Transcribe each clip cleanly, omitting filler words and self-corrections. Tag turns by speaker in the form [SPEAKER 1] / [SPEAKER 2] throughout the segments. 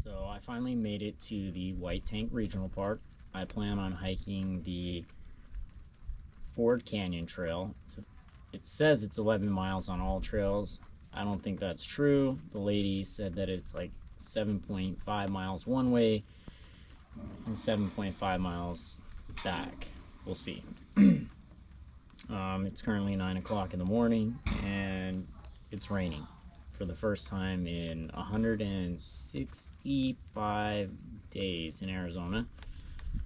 [SPEAKER 1] So I finally made it to the White Tank Regional Park. I plan on hiking the Ford Canyon Trail. It says it's 11 miles on all trails. I don't think that's true. The lady said that it's like 7.5 miles one way and 7.5 miles back. We'll see. It's currently 9 o'clock in the morning and it's raining for the first time in 165 days in Arizona.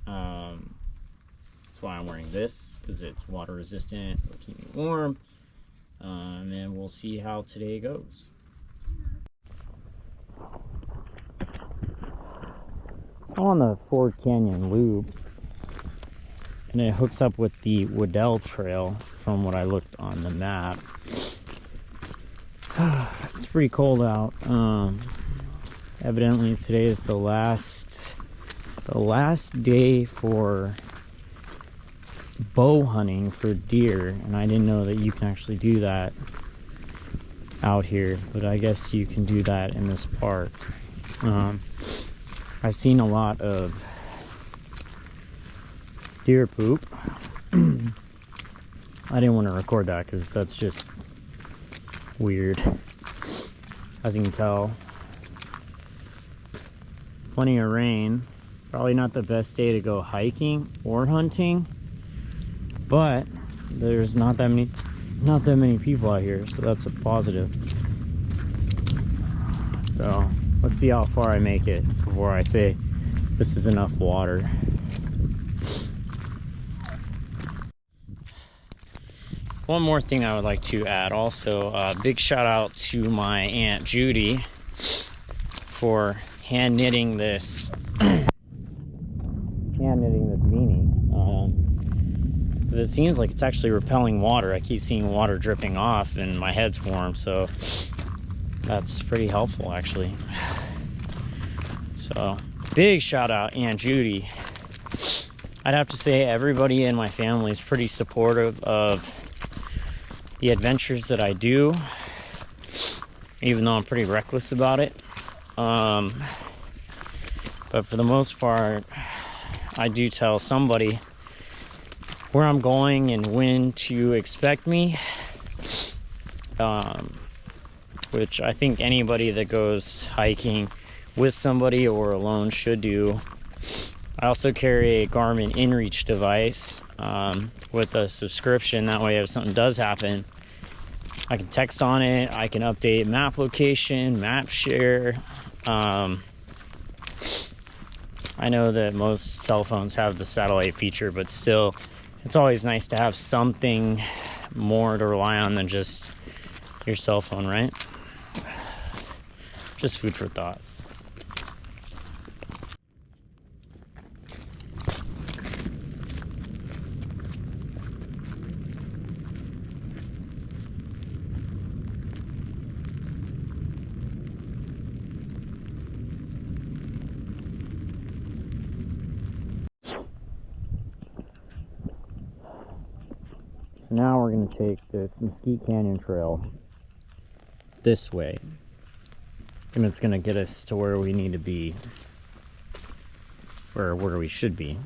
[SPEAKER 1] That's why I'm wearing this, because it's water resistant. It'll keep me warm. And we'll see how today goes. I'm on the Ford Canyon Loop, and it hooks up with the Waddell Trail from what I looked on the map. It's pretty cold out. Evidently today is the last day for bow hunting for deer, and I didn't know that you can actually do that out here, but I guess you can do that in this park. I've seen a lot of deer poop. I didn't want to record that because that's just weird. As you can tell, plenty of rain. Probably not the best day to go hiking or hunting, but there's not that many people out here, so that's a positive. So let's see how far I make it before I say this is enough water. One more thing I would like to add also, big shout out to my Aunt Judy for hand knitting this beanie, because it seems like it's actually repelling water. I keep seeing water dripping off and my head's warm, so that's pretty helpful actually. So big shout out Aunt Judy. I'd have to say everybody in my family is pretty supportive of the adventures that I do, even though I'm pretty reckless about it. But for the most part, I do tell somebody where I'm going and when to expect me, which I think anybody that goes hiking with somebody or alone should do. I also carry a Garmin InReach device with a subscription. That way if something does happen, I can text on it, I can update map location, map share. I know that most cell phones have the satellite feature, but still, it's always nice to have something more to rely on than just your cell phone, right? Just food for thought. Now we're going to take this Mesquite Canyon Trail this way, and it's going to get us to where we need to be, or where we should be.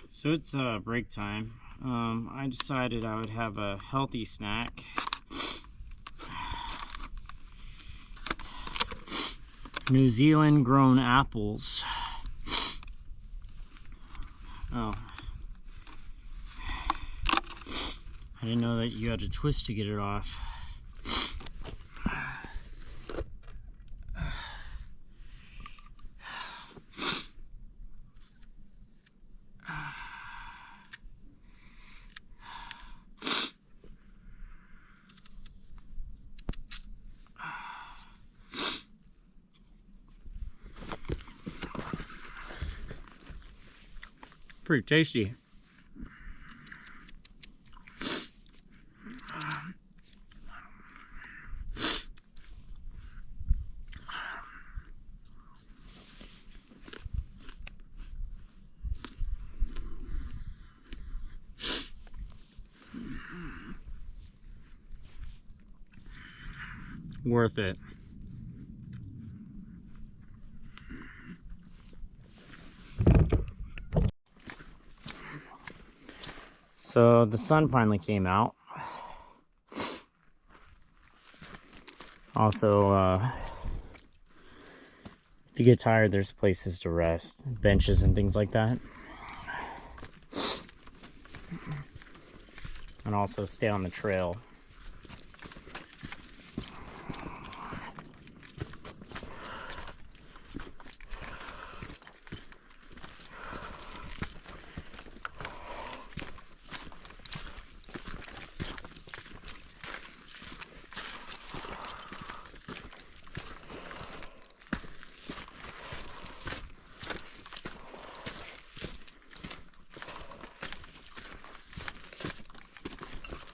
[SPEAKER 1] So it's break time. I decided I would have a healthy snack. New Zealand grown apples. Oh. I didn't know that you had to twist to get it off. Pretty tasty. worth it. So the sun finally came out. Also, if you get tired, there's places to rest, benches and things like that. And also stay on the trail.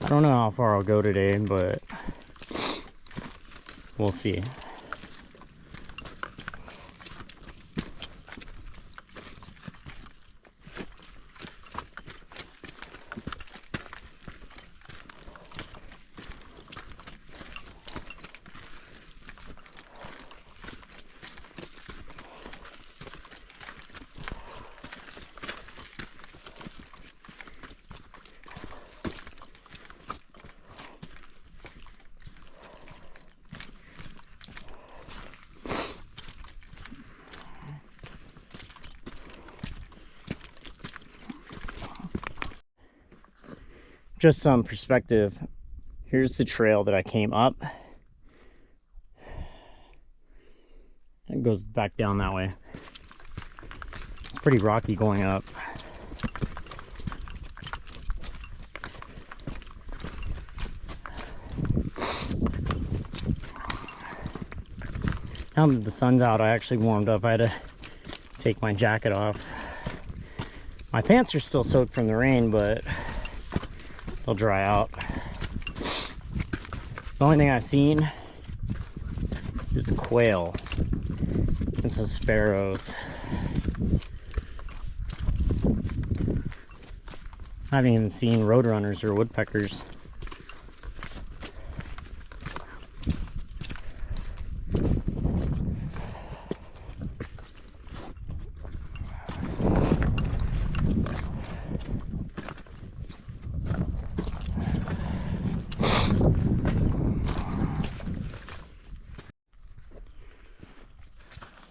[SPEAKER 1] I don't know how far I'll go today, but we'll see. Just some perspective. Here's the trail that I came up. It goes back down that way. It's pretty rocky going up. Now that the sun's out, I actually warmed up. I had to take my jacket off. My pants are still soaked from the rain, but they'll dry out. The only thing I've seen is quail and some sparrows. I haven't even seen roadrunners or woodpeckers.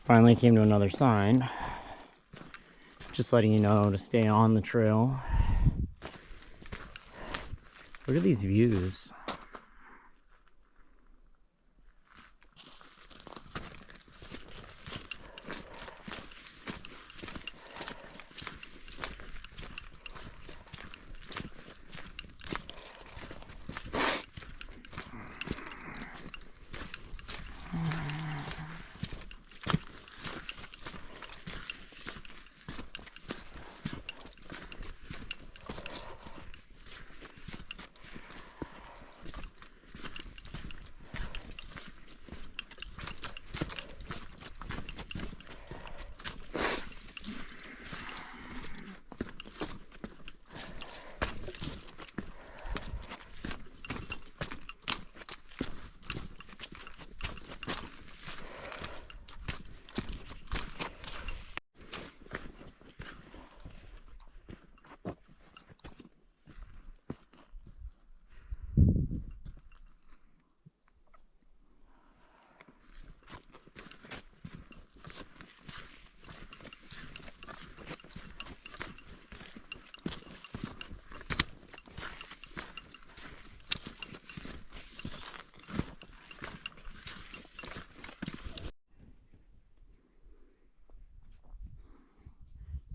[SPEAKER 1] Finally came to another sign, just letting you know to stay on the trail. Look at these views.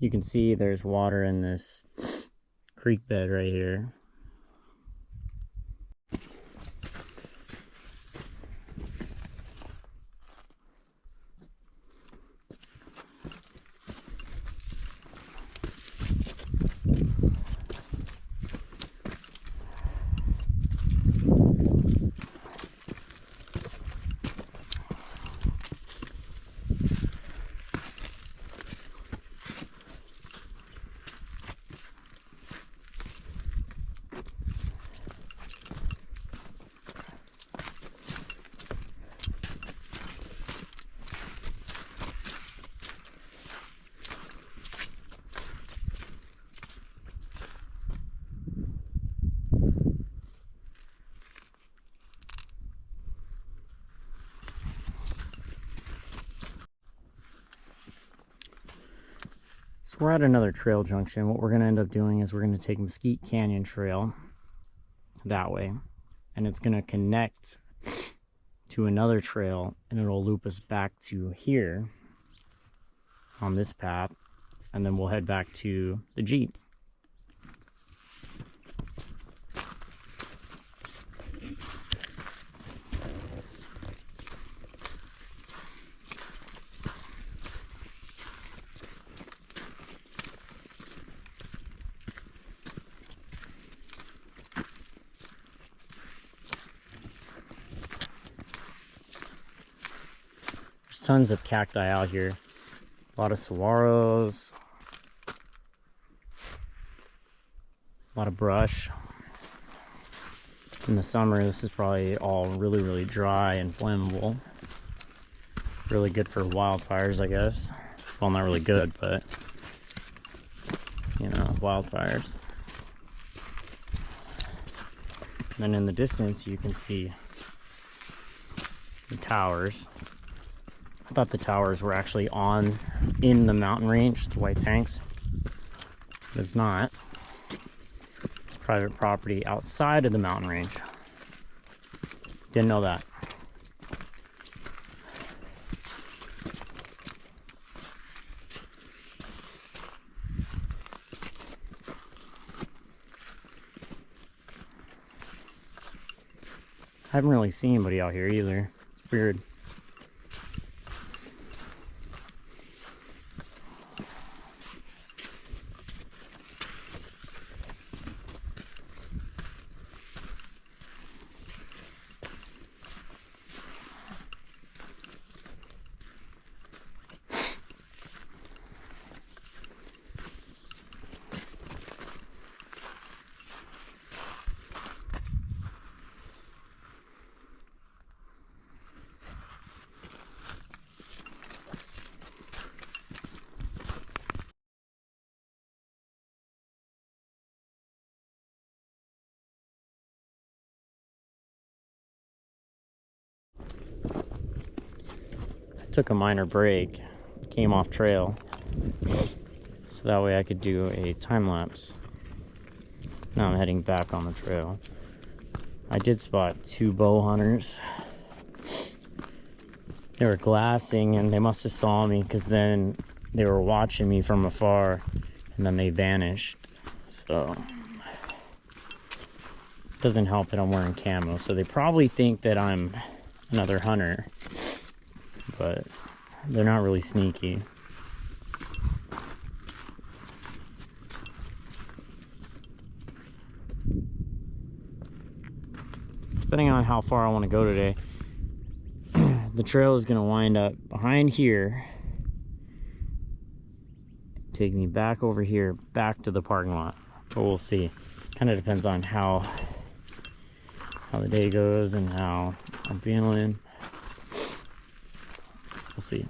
[SPEAKER 1] You can see there's water in this creek bed right here. we're at another trail junction. What we're going to end up doing is we're going to take Mesquite Canyon Trail that way, and it's going to connect to another trail, and it'll loop us back to here on this path, and then we'll head back to the Jeep. Tons of cacti out here. A lot of saguaros. A lot of brush. In the summer, this is probably all really dry and flammable. Really good for wildfires, I guess. Well, not really good, but you know, wildfires. And then in the distance, you can see the towers. I thought the towers were actually in the mountain range, the white tanks. But it's not. Private property outside of the mountain range. Didn't know that. I haven't really seen anybody out here either. It's weird. Took a minor break, came off trail, so that way I could do a time lapse. Now I'm heading back on the trail. I did spot 2 bow hunters. They were glassing and they must have saw me, because then they were watching me from afar and then they vanished. So it doesn't help that I'm wearing camo, so they probably think that I'm another hunter. But they're not really sneaky. Depending on how far I want to go today, the trail is going to wind up behind here, take me back over here, back to the parking lot. But we'll see. Kind of depends on how the day goes and how I'm feeling. We'll see.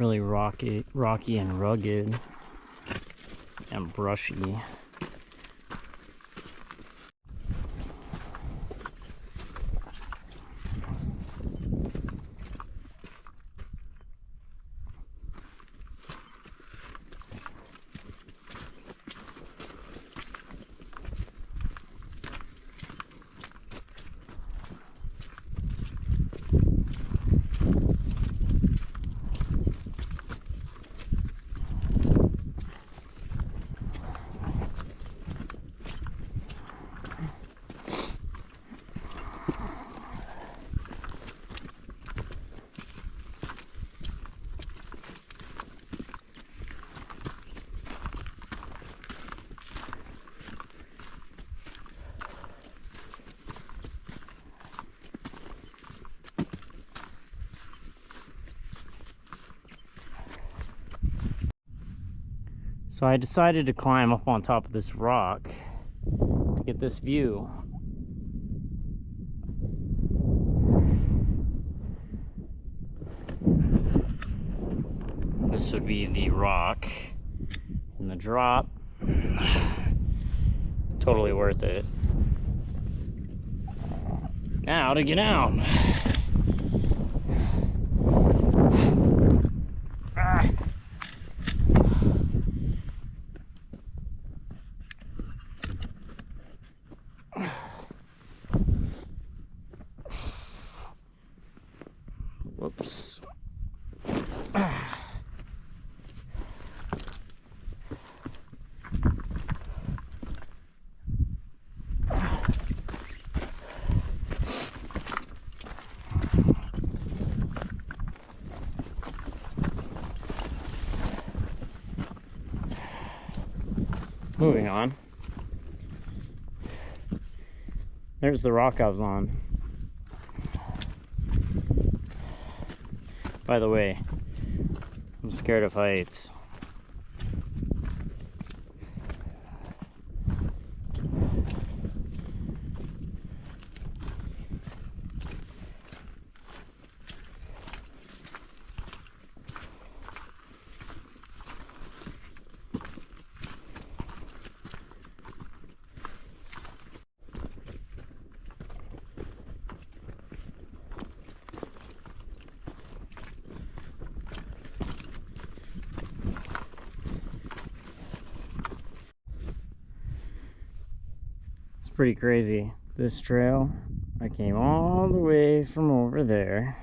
[SPEAKER 1] Really rocky and rugged and brushy. So I decided to climb up on top of this rock to get this view. This would be the rock and the drop. Totally worth it. Now to get out. Whoops. Moving on. There's the rock I was on. By the way, I'm scared of heights. Pretty crazy. This trail, I came all the way from over there,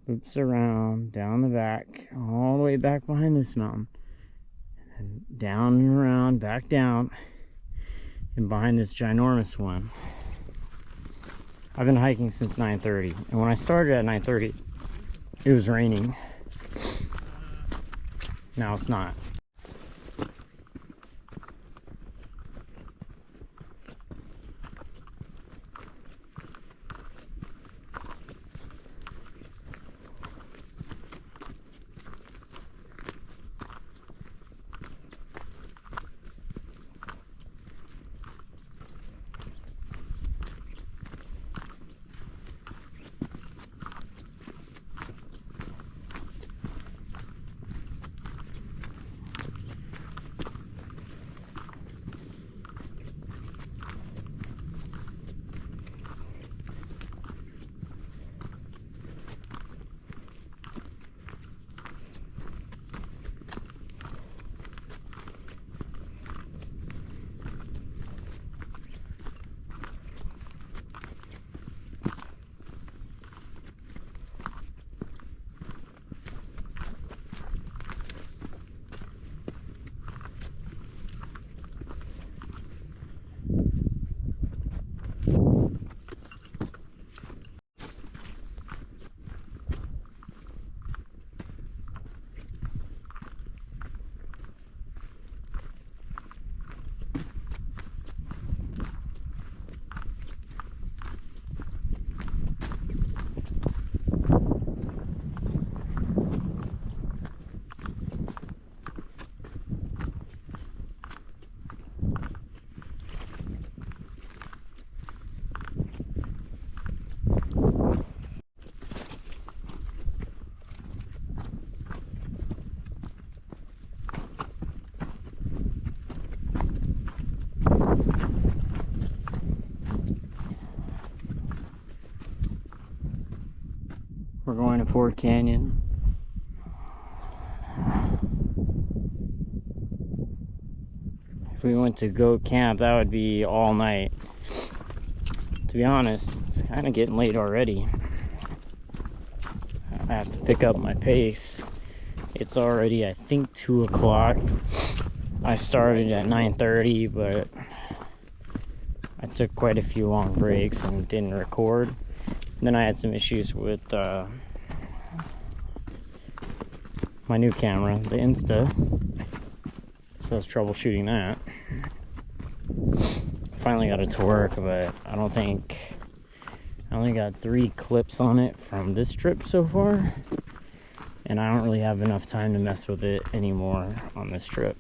[SPEAKER 1] loops around, down the back, all the way back behind this mountain, and then down and around, back down, and behind this ginormous one. I've been hiking since 9:30, and when I started at 9:30, it was raining. Now it's not. We're going to Ford Canyon. If we went to go camp, that would be all night. To be honest, it's kind of getting late already. I have to pick up my pace. It's already, I think, 2 o'clock. I started at 9:30, but I took quite a few long breaks and didn't record. And then I had some issues with my new camera, the Insta. So I was troubleshooting that. Finally got it to work, but I only got 3 clips on it from this trip so far. And I don't really have enough time to mess with it anymore on this trip.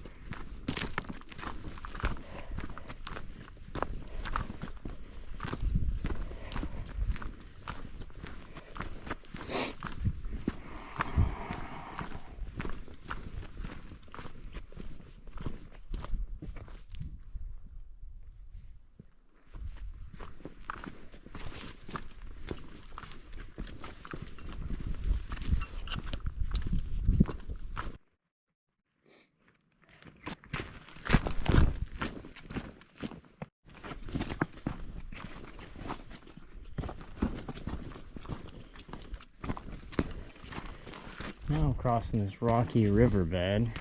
[SPEAKER 1] Now I'm crossing this rocky riverbed.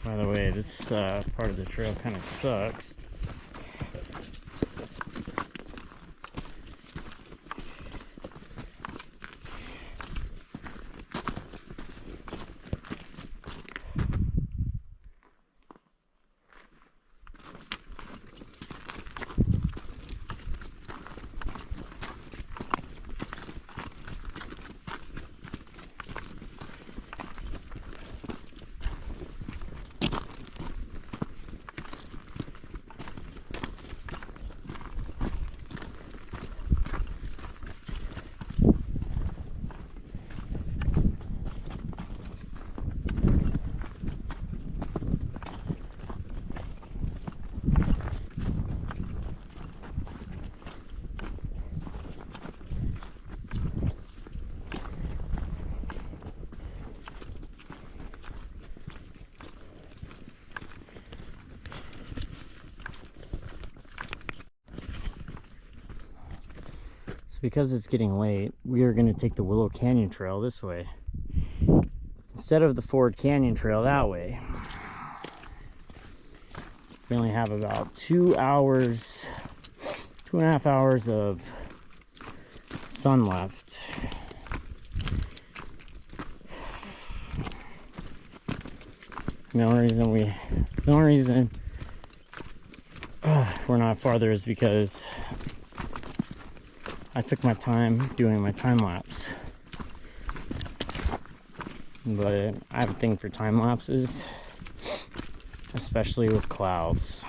[SPEAKER 1] By the way, this part of the trail kind of sucks. Because it's getting late, we are going to take the Willow Canyon Trail this way instead of the Ford Canyon Trail that way. We only have about 2 hours, 2.5 hours of sun left. The only reason we're not farther is because I took my time doing my time lapse. But I have a thing for time lapses, especially with clouds.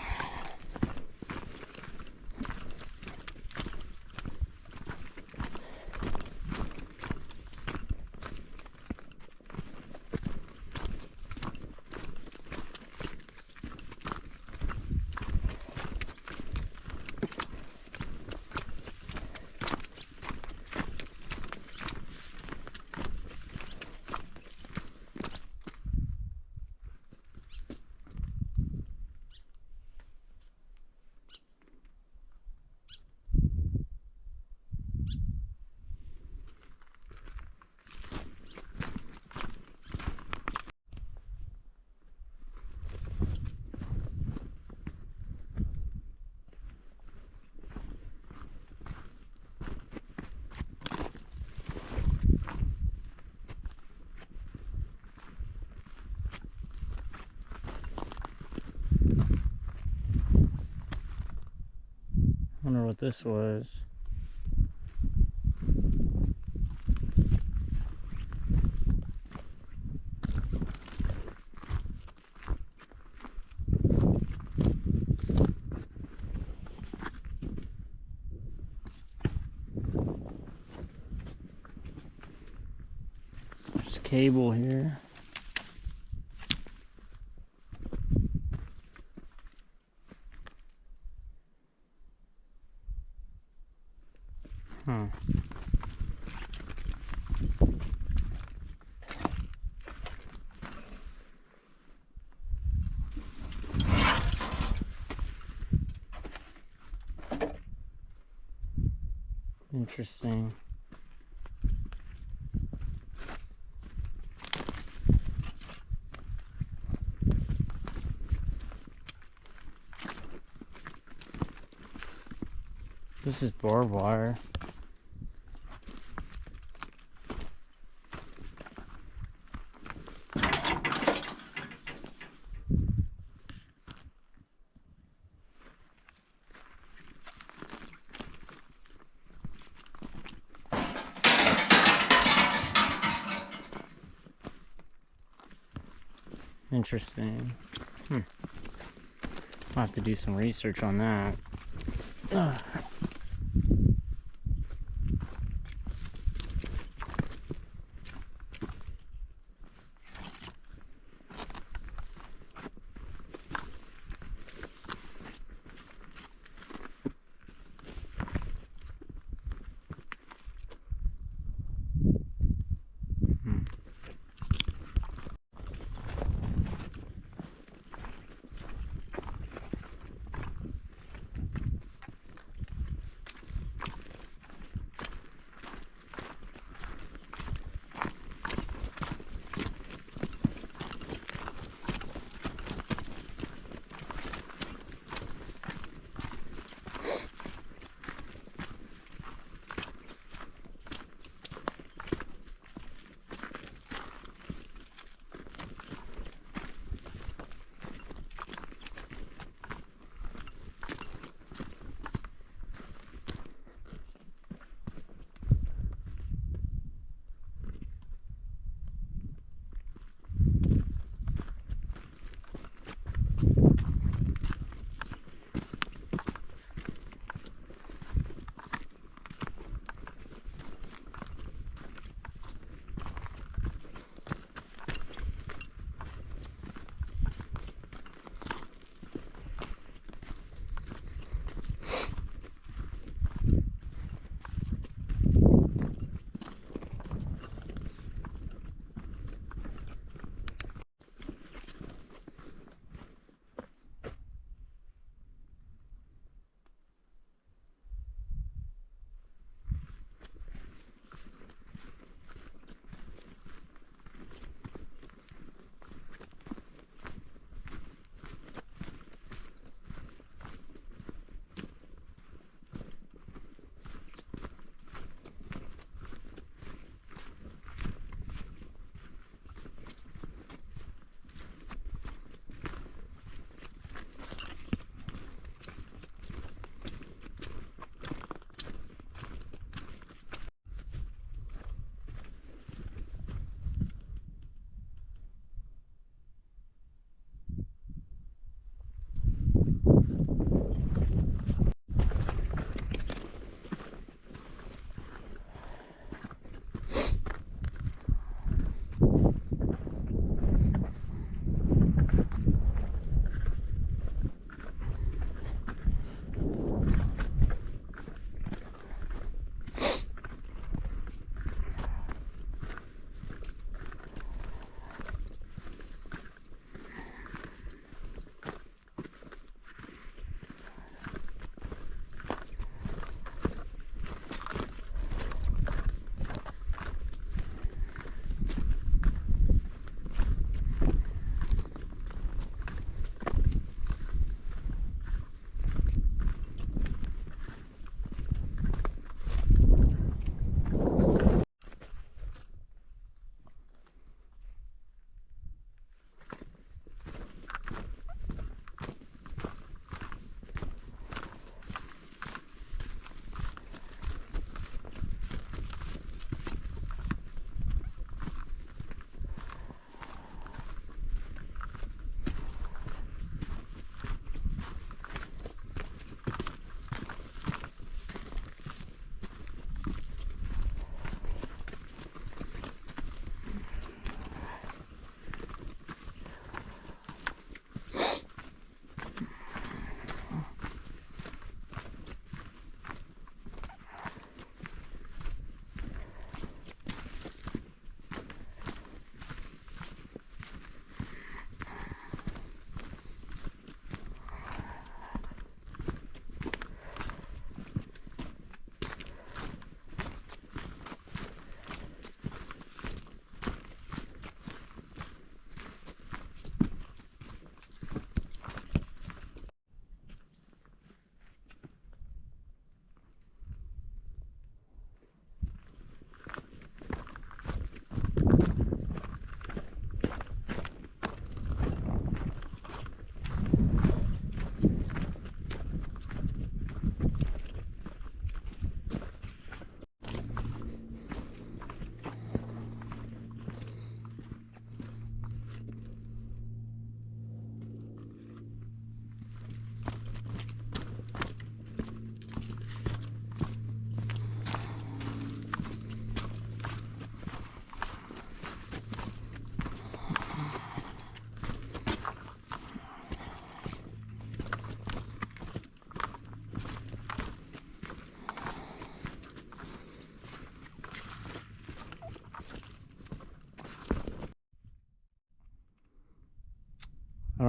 [SPEAKER 1] Wonder what this was. There's cable here. Huh. Interesting. This is barbed wire. Interesting. I'll have to do some research on that. Ugh.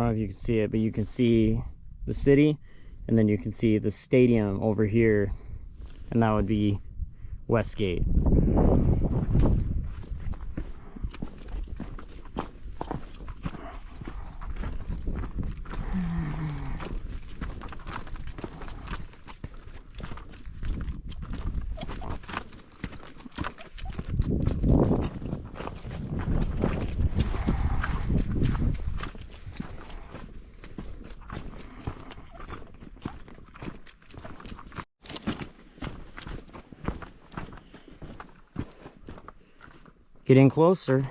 [SPEAKER 1] know if you can see it, but you can see the city, and then you can see the stadium over here, and that would be Westgate. Getting closer.